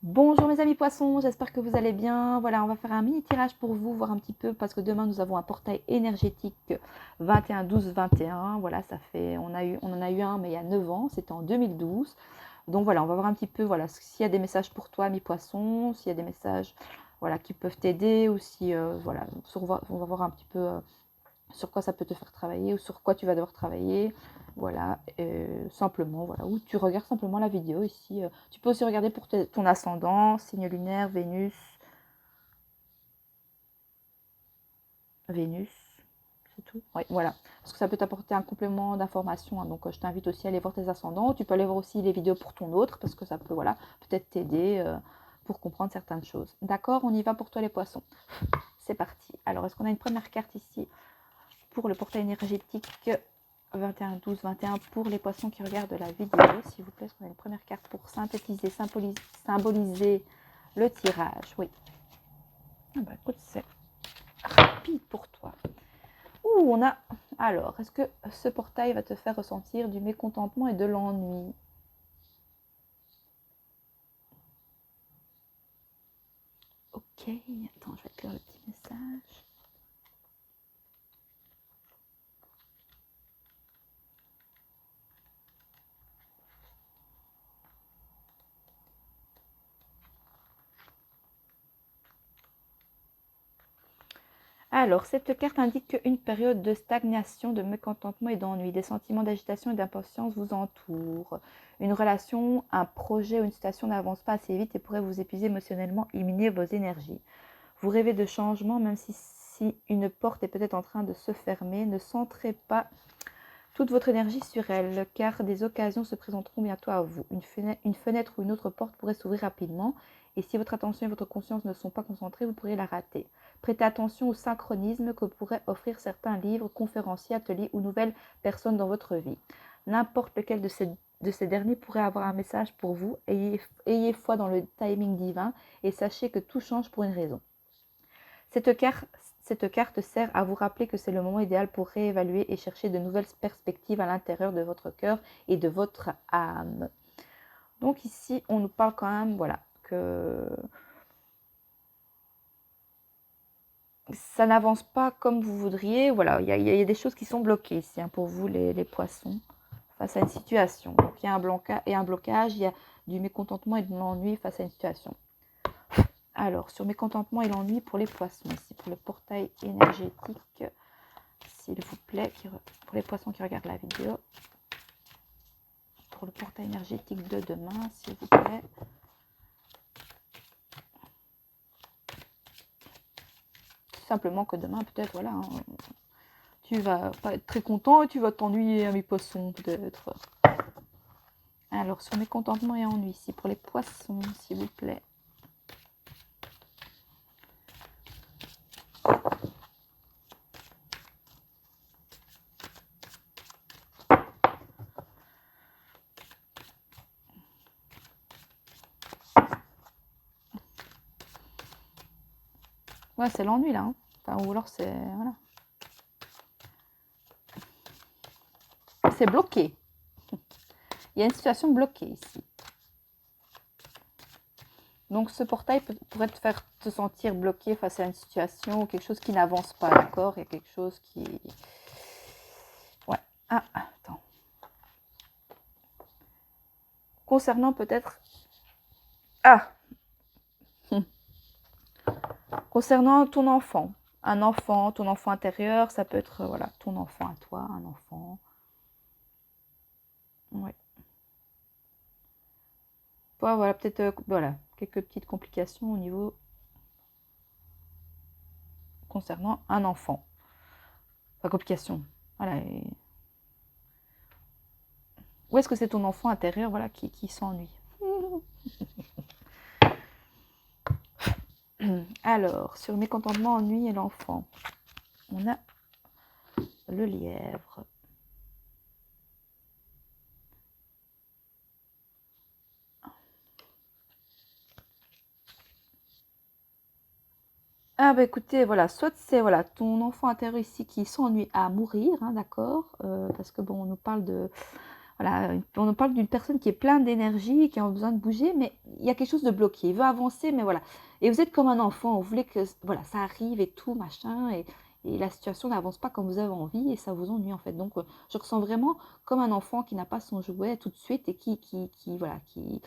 Bonjour mes amis poissons, j'espère que vous allez bien. Voilà, on va faire un mini tirage pour vous, voir un petit peu, parce que demain nous avons un portail énergétique 21-12-21. Voilà, ça fait, on en a eu un, mais il y a 9 ans, c'était en 2012. Donc voilà, on va voir un petit peu, voilà, s'il y a des messages pour toi, mes poissons, s'il y a des messages, voilà, qui peuvent t'aider, ou si, voilà, on va voir un petit peu sur quoi ça peut te faire travailler, ou sur quoi tu vas devoir travailler. Voilà, simplement, voilà, ou tu regardes simplement la vidéo ici. Tu peux aussi regarder pour ton ascendant, signe lunaire, Vénus, c'est tout. Oui, voilà, parce que ça peut t'apporter un complément d'information, hein. Donc je t'invite aussi à aller voir tes ascendants. Tu peux aller voir aussi les vidéos pour ton autre, parce que ça peut, voilà, peut-être t'aider pour comprendre certaines choses. D'accord, on y va pour toi les poissons. C'est parti. Alors, est-ce qu'on a une première carte ici pour le portail énergétique 21-12-21 pour les poissons qui regardent la vidéo, s'il vous plaît? Est-ce qu'on a une première carte pour synthétiser, symboliser le tirage? Oui. Ah bah écoute, c'est rapide pour toi. Ouh, on a... Alors, est-ce que ce portail va te faire ressentir du mécontentement et de l'ennui? Ok, attends, je vais te lire le petit message. Alors, cette carte indique qu'une période de stagnation, de mécontentement et d'ennui, des sentiments d'agitation et d'impatience vous entourent. Une relation, un projet ou une situation n'avance pas assez vite et pourrait vous épuiser émotionnellement et miner vos énergies. Vous rêvez de changement, même si une porte est peut-être en train de se fermer. Ne centrez pas toute votre énergie sur elle, car des occasions se présenteront bientôt à vous. Une fenêtre ou une autre porte pourrait s'ouvrir rapidement, et si votre attention et votre conscience ne sont pas concentrées, vous pourriez la rater. Prêtez attention au synchronisme que pourraient offrir certains livres, conférenciers, ateliers ou nouvelles personnes dans votre vie. N'importe lequel de ces derniers pourrait avoir un message pour vous. Ayez foi dans le timing divin et sachez que tout change pour une raison. Cette carte sert à vous rappeler que c'est le moment idéal pour réévaluer et chercher de nouvelles perspectives à l'intérieur de votre cœur et de votre âme. Donc ici, on nous parle quand même, voilà, que ça n'avance pas comme vous voudriez. Voilà, il y a des choses qui sont bloquées ici, hein, pour vous les poissons, face à une situation. Donc il y a un blocage, il y a du mécontentement et de l'ennui face à une situation. Alors, sur mécontentement et l'ennui pour les poissons, ici pour le portail énergétique, s'il vous plaît, pour les poissons qui regardent la vidéo, pour le portail énergétique de demain, s'il vous plaît. Tout simplement que demain, peut-être, voilà, hein, tu vas pas être très content et tu vas t'ennuyer à mes poissons, peut-être. Alors, sur mécontentement et ennui, ici, pour les poissons, s'il vous plaît. Ouais, c'est l'ennui, là. Hein. Enfin, ou alors, c'est... Voilà. C'est bloqué. Il y a une situation bloquée, ici. Donc, ce portail pourrait te faire te sentir bloqué face à une situation ou quelque chose qui n'avance pas, d'accord? Il y a quelque chose qui... Ouais. Ah, attends. Concernant peut-être... Ah, concernant ton enfant, ton enfant intérieur, ça peut être, voilà, ton enfant à toi, un enfant. Ouais. Ouais, voilà, peut-être, voilà, quelques petites complications au niveau concernant un enfant. Pas complications. Voilà. Où est-ce que c'est ton enfant intérieur, voilà, qui s'ennuie? Alors, sur mécontentement, ennui et l'enfant, on a le lièvre. Ah bah écoutez, voilà, soit c'est voilà, ton enfant intérieur ici qui s'ennuie à mourir, hein, d'accord, parce que bon, on nous parle de... voilà, on parle d'une personne qui est pleine d'énergie, qui a besoin de bouger, mais il y a quelque chose de bloqué. Il veut avancer, mais voilà. Et vous êtes comme un enfant, vous voulez que voilà, ça arrive et tout, machin, et la situation n'avance pas comme vous avez envie, et ça vous ennuie en fait. Donc, je ressens vraiment comme un enfant qui n'a pas son jouet tout de suite et voilà, qui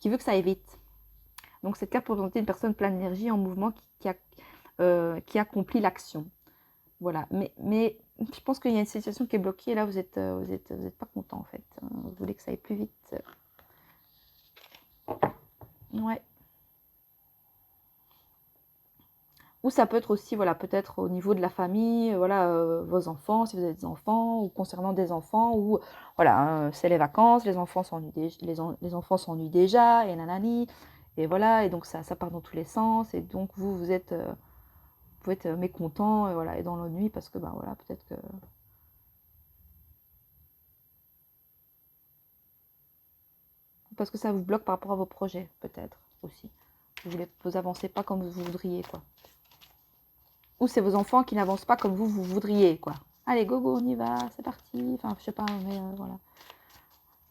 veut que ça aille vite. Donc, cette carte représente une personne pleine d'énergie, en mouvement, qui accomplit l'action. Voilà, mais je pense qu'il y a une situation qui est bloquée et là vous êtes pas content en fait. Vous voulez que ça aille plus vite. Ouais. Ou ça peut être aussi, voilà, peut-être au niveau de la famille, voilà, vos enfants, si vous avez des enfants, ou concernant des enfants, ou voilà, c'est les vacances, les enfants s'ennuient les enfants s'ennuient déjà, et nanani, et voilà, et donc ça part dans tous les sens, et donc vous pouvez être mécontent, et voilà, et dans l'ennui parce que ben voilà, peut-être que parce que ça vous bloque par rapport à vos projets, peut-être aussi. Vous avancez pas comme vous voudriez, quoi. Ou c'est vos enfants qui n'avancent pas comme vous voudriez, quoi. Allez, go, go, on y va, c'est parti. Enfin, je sais pas, mais voilà.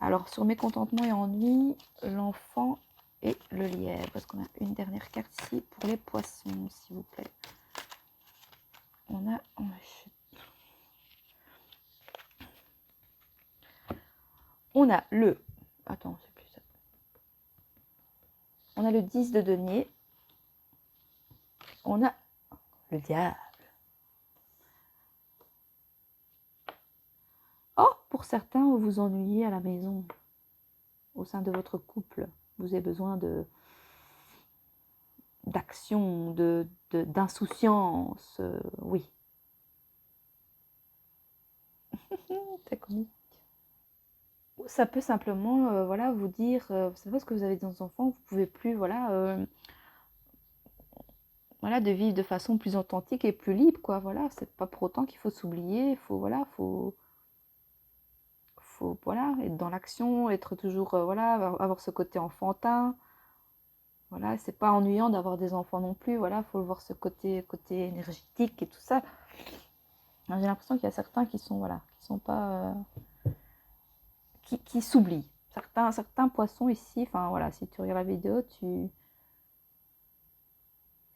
Alors, sur mécontentement et ennui, l'enfant et le lièvre. Est-ce qu'on a une dernière carte ici pour les poissons, s'il vous plaît? On a le... Attends, c'est plus ça. On a le 10 de denier. On a le diable. Oh, pour certains, vous vous ennuyez à la maison, au sein de votre couple. Vous avez besoin d'action, d'insouciance, oui. C'est comique. Ou ça peut simplement, voilà, vous dire, vous savez parce que vous avez des enfants, vous pouvez plus, voilà, voilà, de vivre de façon plus authentique et plus libre, quoi. Voilà, c'est pas pour autant qu'il faut s'oublier, il faut, voilà, faut, voilà, être dans l'action, être toujours, voilà, avoir ce côté enfantin. Voilà, c'est pas ennuyant d'avoir des enfants non plus, voilà, faut voir ce côté énergétique et tout ça. J'ai l'impression qu'il y a certains qui sont, voilà, qui sont pas, qui s'oublient. Certains poissons ici, enfin voilà, si tu regardes la vidéo,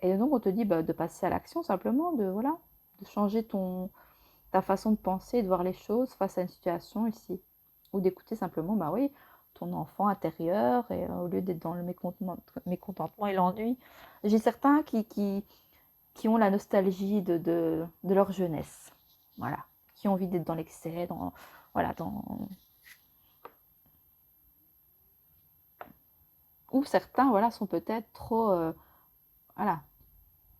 et donc on te dit bah, de passer à l'action simplement, de voilà, de changer ta façon de penser, de voir les choses face à une situation ici. Ou d'écouter simplement, bah oui, ton enfant intérieur, et au lieu d'être dans le mécontentement et l'ennui. J'ai certains qui ont la nostalgie de leur jeunesse. Voilà. Qui ont envie d'être dans l'excès, voilà, ou certains, voilà, sont peut-être trop, voilà,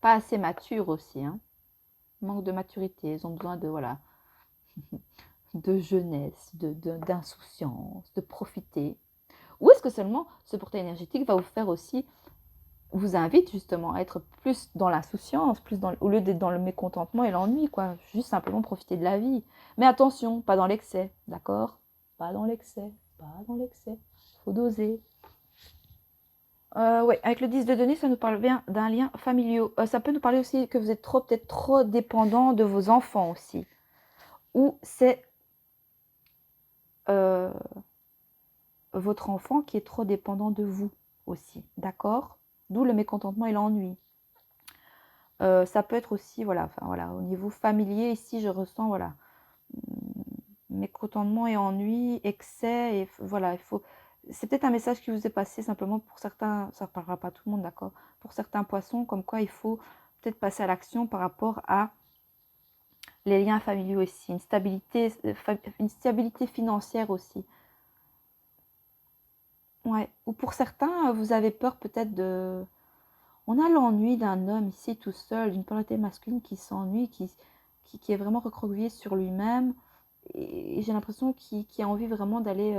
pas assez matures aussi, hein. Manque de maturité, ils ont besoin de, voilà, de jeunesse, d'insouciance, de profiter. Ou est-ce que seulement ce portail énergétique va vous faire aussi, vous invite justement à être plus dans l'insouciance, au lieu d'être dans le mécontentement et l'ennui, quoi. Juste simplement profiter de la vie. Mais attention, pas dans l'excès, d'accord? Pas dans l'excès, pas dans l'excès. Faut doser. Ouais, avec le 10 de données, ça nous parle bien d'un lien familial. Ça peut nous parler aussi que vous êtes peut-être trop dépendant de vos enfants aussi. Ou c'est euh, votre enfant qui est trop dépendant de vous aussi, d'accord? D'où le mécontentement et l'ennui. Ça peut être aussi, voilà, enfin voilà, au niveau familier, ici, je ressens, voilà, mécontentement et ennui, excès, et voilà, il faut... C'est peut-être un message qui vous est passé simplement pour certains, ça ne parlera pas à tout le monde, d'accord? Pour certains poissons, comme quoi il faut peut-être passer à l'action par rapport à les liens familiaux aussi, une stabilité financière aussi. Ouais. Ou pour certains, vous avez peur peut-être de... On a l'ennui d'un homme ici tout seul, d'une polarité masculine qui s'ennuie, qui est vraiment recroquevillé sur lui-même. Et j'ai l'impression qu'il a envie vraiment d'aller...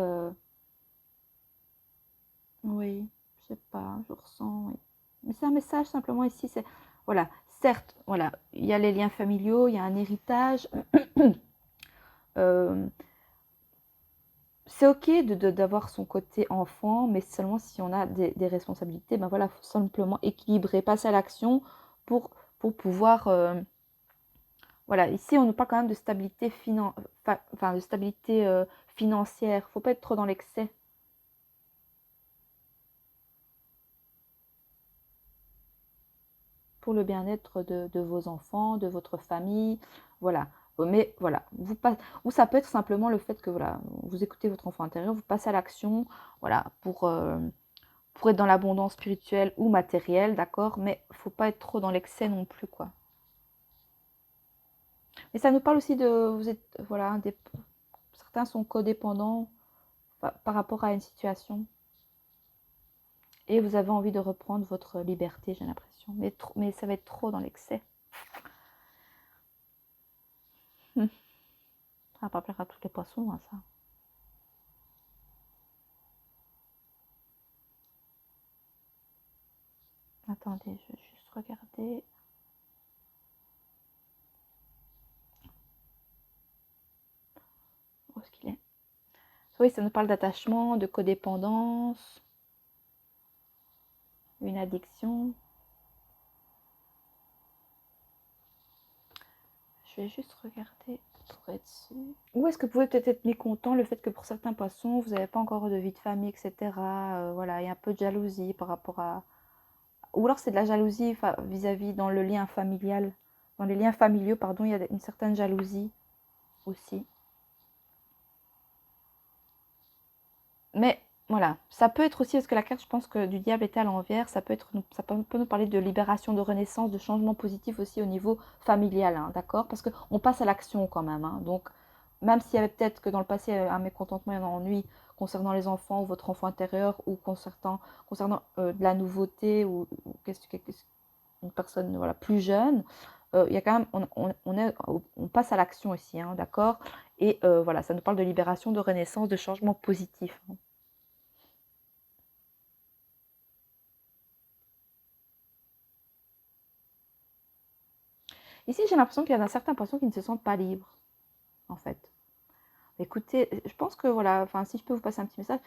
Oui, je sais pas, je ressens, oui. Mais c'est un message simplement ici, c'est... Voilà, certes, voilà, il y a les liens familiaux, il y a un héritage. Euh, c'est ok d'avoir son côté enfant, mais seulement si on a des responsabilités, ben voilà, faut simplement équilibrer, passer à l'action pour pouvoir Voilà, ici, on nous parle quand même de stabilité, de stabilité financière. Il ne faut pas être trop dans l'excès. Pour le bien-être de vos enfants, de votre famille, voilà. Mais voilà, ou ça peut être simplement le fait que voilà, vous écoutez votre enfant intérieur, vous passez à l'action, voilà, pour être dans l'abondance spirituelle ou matérielle, d'accord, mais il ne faut pas être trop dans l'excès non plus, quoi. Et ça nous parle aussi vous êtes, voilà, certains sont codépendants par rapport à une situation. Et vous avez envie de reprendre votre liberté, j'ai l'impression. Mais ça va être trop dans l'excès. Ça va pas plaire à tous les poissons, hein, ça. Attendez, je vais juste regarder. Où est-ce qu'il est? Oui, ça nous parle d'attachement, de codépendance, une addiction. Je vais juste regarder pour être sûr. Ou est-ce que vous pouvez peut-être être mécontent le fait que pour certains poissons, vous n'avez pas encore de vie de famille, etc. Voilà, il y a un peu de jalousie par rapport à... Ou alors c'est de la jalousie vis-à-vis dans le lien familial. Dans les liens familiaux, pardon, il y a une certaine jalousie aussi. Mais voilà, ça peut être aussi, parce que la carte, je pense que du diable était à l'envers, ça peut nous parler de libération, de renaissance, de changement positif aussi au niveau familial, hein, d'accord? Parce qu'on passe à l'action quand même, hein, donc même s'il y avait peut-être que dans le passé un mécontentement et un ennui concernant les enfants ou votre enfant intérieur ou concernant de la nouveauté ou une personne voilà, plus jeune, il y a quand même, on passe à l'action ici, hein, d'accord? Et voilà, ça nous parle de libération, de renaissance, de changement positif, hein. Ici, j'ai l'impression qu'il y a certains poissons qui ne se sentent pas libres, en fait. Écoutez, je pense que voilà, enfin, si je peux vous passer un petit message,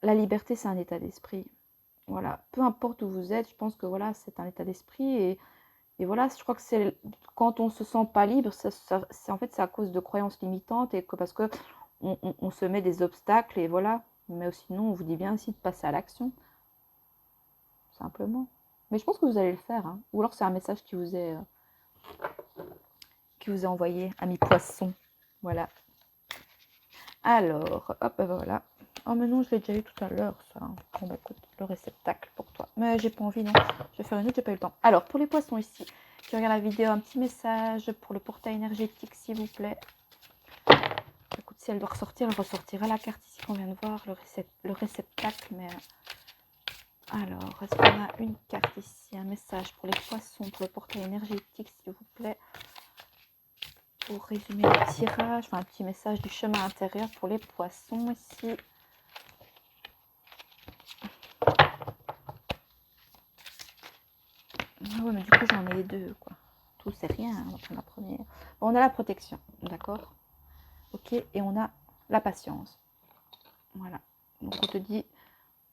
la liberté, c'est un état d'esprit. Voilà, peu importe où vous êtes, je pense que voilà, c'est un état d'esprit et voilà, je crois que c'est quand on se sent pas libre, c'est en fait c'est à cause de croyances limitantes et que parce que on se met des obstacles et voilà. Mais sinon, on vous dit bien aussi de passer à l'action, simplement. Mais je pense que vous allez le faire, hein. Ou alors c'est un message qui vous est envoyé, ami poisson. Voilà. Alors, hop, voilà. Oh, mais non, je l'ai déjà eu tout à l'heure, ça. Bon, bah écoute, le réceptacle pour toi. Mais j'ai pas envie, non. Je vais faire une autre, j'ai pas eu le temps. Alors, pour les poissons ici, qui regardent la vidéo, un petit message pour le portail énergétique, s'il vous plaît. Écoute, si elle doit ressortir, elle ressortira la carte ici qu'on vient de voir, le réceptacle. Mais alors, est-ce qu'on a une carte ici, un message pour les poissons, pour le portail énergétique, s'il vous plaît. Pour résumer le tirage, enfin un petit message du chemin intérieur pour les poissons ici. Ah ouais, mais du coup j'en ai deux, quoi. Tout c'est rien, hein, on la première. Bon, on a la protection, d'accord. Ok, et on a la patience. Voilà. Donc on te dit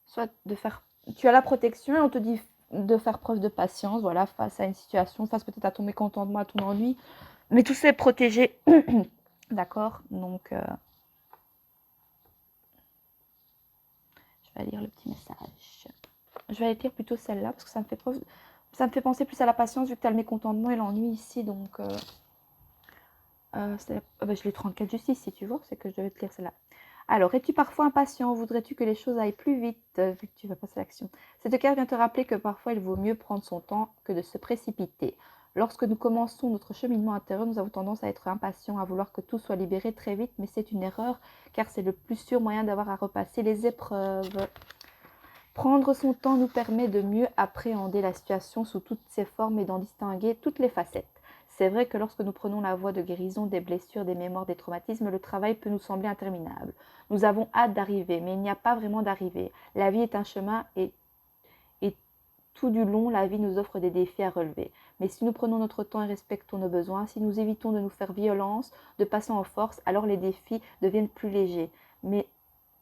soit de faire... Tu as la protection et on te dit de faire preuve de patience, voilà, face à une situation, face peut-être à ton mécontentement, à ton ennui. Mais tout ça est protégé. D'accord. Donc je vais lire le petit message. Je vais aller lire plutôt celle-là parce que ça me fait penser plus à la patience vu que tu as le mécontentement et l'ennui ici. Donc, je l'ai 34 justice si tu vois, c'est que je devais te lire celle-là. Alors, es-tu parfois impatient? Voudrais-tu que les choses aillent plus vite vu que tu vas passer à l'action? Cette carte vient te rappeler que parfois il vaut mieux prendre son temps que de se précipiter. Lorsque nous commençons notre cheminement intérieur, nous avons tendance à être impatients, à vouloir que tout soit libéré très vite, mais c'est une erreur car c'est le plus sûr moyen d'avoir à repasser les épreuves. Prendre son temps nous permet de mieux appréhender la situation sous toutes ses formes et d'en distinguer toutes les facettes. C'est vrai que lorsque nous prenons la voie de guérison des blessures, des mémoires, des traumatismes, le travail peut nous sembler interminable. Nous avons hâte d'arriver, mais il n'y a pas vraiment d'arrivée. La vie est un chemin et tout du long, la vie nous offre des défis à relever. Mais si nous prenons notre temps et respectons nos besoins, si nous évitons de nous faire violence, de passer en force, alors les défis deviennent plus légers. Mais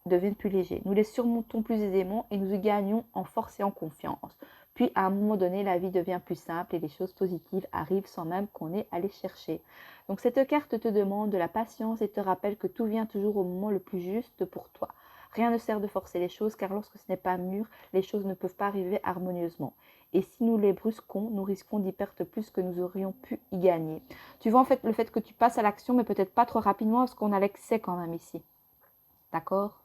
deviennent plus légers. Nous les surmontons plus aisément et nous y gagnons en force et en confiance. Puis, à un moment donné, la vie devient plus simple et les choses positives arrivent sans même qu'on ait à les chercher. Donc, cette carte te demande de la patience et te rappelle que tout vient toujours au moment le plus juste pour toi. Rien ne sert de forcer les choses, car lorsque ce n'est pas mûr, les choses ne peuvent pas arriver harmonieusement. Et si nous les brusquons, nous risquons d'y perdre plus que nous aurions pu y gagner. Tu vois en fait le fait que tu passes à l'action, mais peut-être pas trop rapidement, parce qu'on a l'excès quand même ici. D'accord?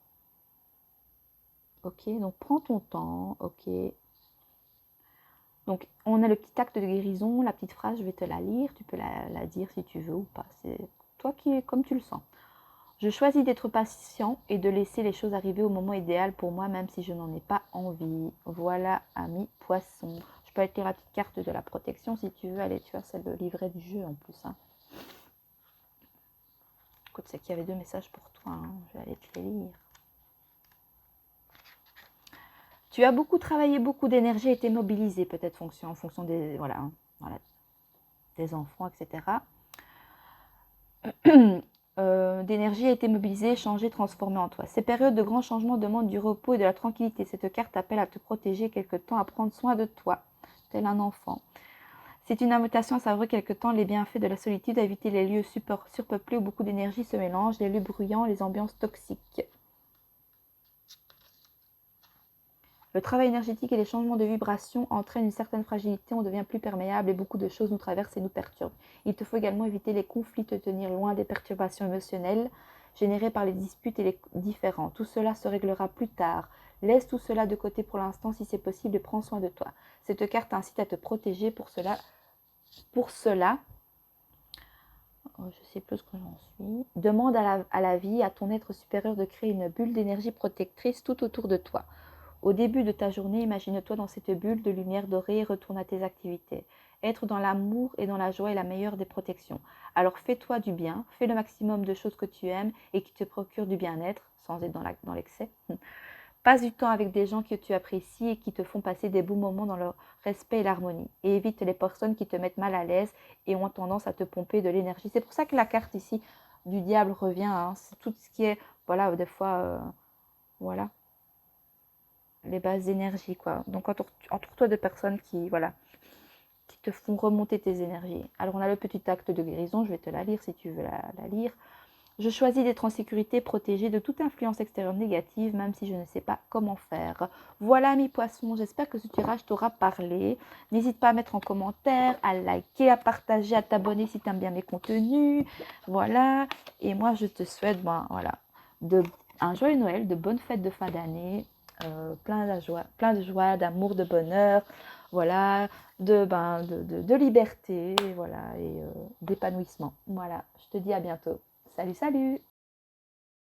Ok, donc prends ton temps, ok. Donc on a le petit acte de guérison, la petite phrase, je vais te la lire, tu peux la dire si tu veux ou pas. C'est toi qui, comme tu le sens. Je choisis d'être patient et de laisser les choses arriver au moment idéal pour moi, même si je n'en ai pas envie. Voilà, ami poisson. Je peux te lire la petite carte de la protection si tu veux. Allez, tu as celle de livret du jeu en plus. Hein. Écoute, c'est qu'il y avait 2 messages pour toi. Hein. Je vais aller te les lire. Tu as beaucoup travaillé, beaucoup d'énergie, été mobilisé, peut-être en fonction des, voilà, des enfants, etc. D'énergie a été mobilisée, changée, transformée en toi. Ces périodes de grands changements demandent du repos et de la tranquillité. Cette carte appelle à te protéger quelque temps, à prendre soin de toi, tel un enfant. C'est une invitation à savourer quelque temps les bienfaits de la solitude, à éviter les lieux surpeuplés où beaucoup d'énergie se mélange, les lieux bruyants, les ambiances toxiques. Le travail énergétique et les changements de vibration entraînent une certaine fragilité, on devient plus perméable et beaucoup de choses nous traversent et nous perturbent. Il te faut également éviter les conflits, te tenir loin des perturbations émotionnelles générées par les disputes et les différends. Tout cela se réglera plus tard. Laisse tout cela de côté pour l'instant si c'est possible et prends soin de toi. Cette carte incite à te protéger pour cela, je ne sais plus ce que j'en suis. Demande à la vie, à ton être supérieur de créer une bulle d'énergie protectrice tout autour de toi. Au début de ta journée, imagine-toi dans cette bulle de lumière dorée et retourne à tes activités. Être dans l'amour et dans la joie est la meilleure des protections. Alors fais-toi du bien, fais le maximum de choses que tu aimes et qui te procurent du bien-être, sans être dans l'excès. Passe du temps avec des gens que tu apprécies et qui te font passer des beaux moments dans le respect et l'harmonie. Et évite les personnes qui te mettent mal à l'aise et ont tendance à te pomper de l'énergie. C'est pour ça que la carte ici du diable revient. Hein. C'est tout ce qui est, voilà, des fois, voilà, les bases d'énergie, quoi. Donc, entoure-toi de personnes qui, voilà, qui te font remonter tes énergies. Alors, on a le petit acte de guérison. Je vais te la lire si tu veux la lire. Je choisis d'être en sécurité, protégée de toute influence extérieure négative, même si je ne sais pas comment faire. Voilà, mes poissons, j'espère que ce tirage t'aura parlé. N'hésite pas à mettre en commentaire, à liker, à partager, à t'abonner si tu aimes bien mes contenus. Voilà, et moi je te souhaite voilà, un joyeux Noël, de bonnes fêtes de fin d'année, plein de joie, d'amour, de bonheur, voilà, de liberté, voilà, et d'épanouissement. Voilà, je te dis à bientôt. Salut, salut!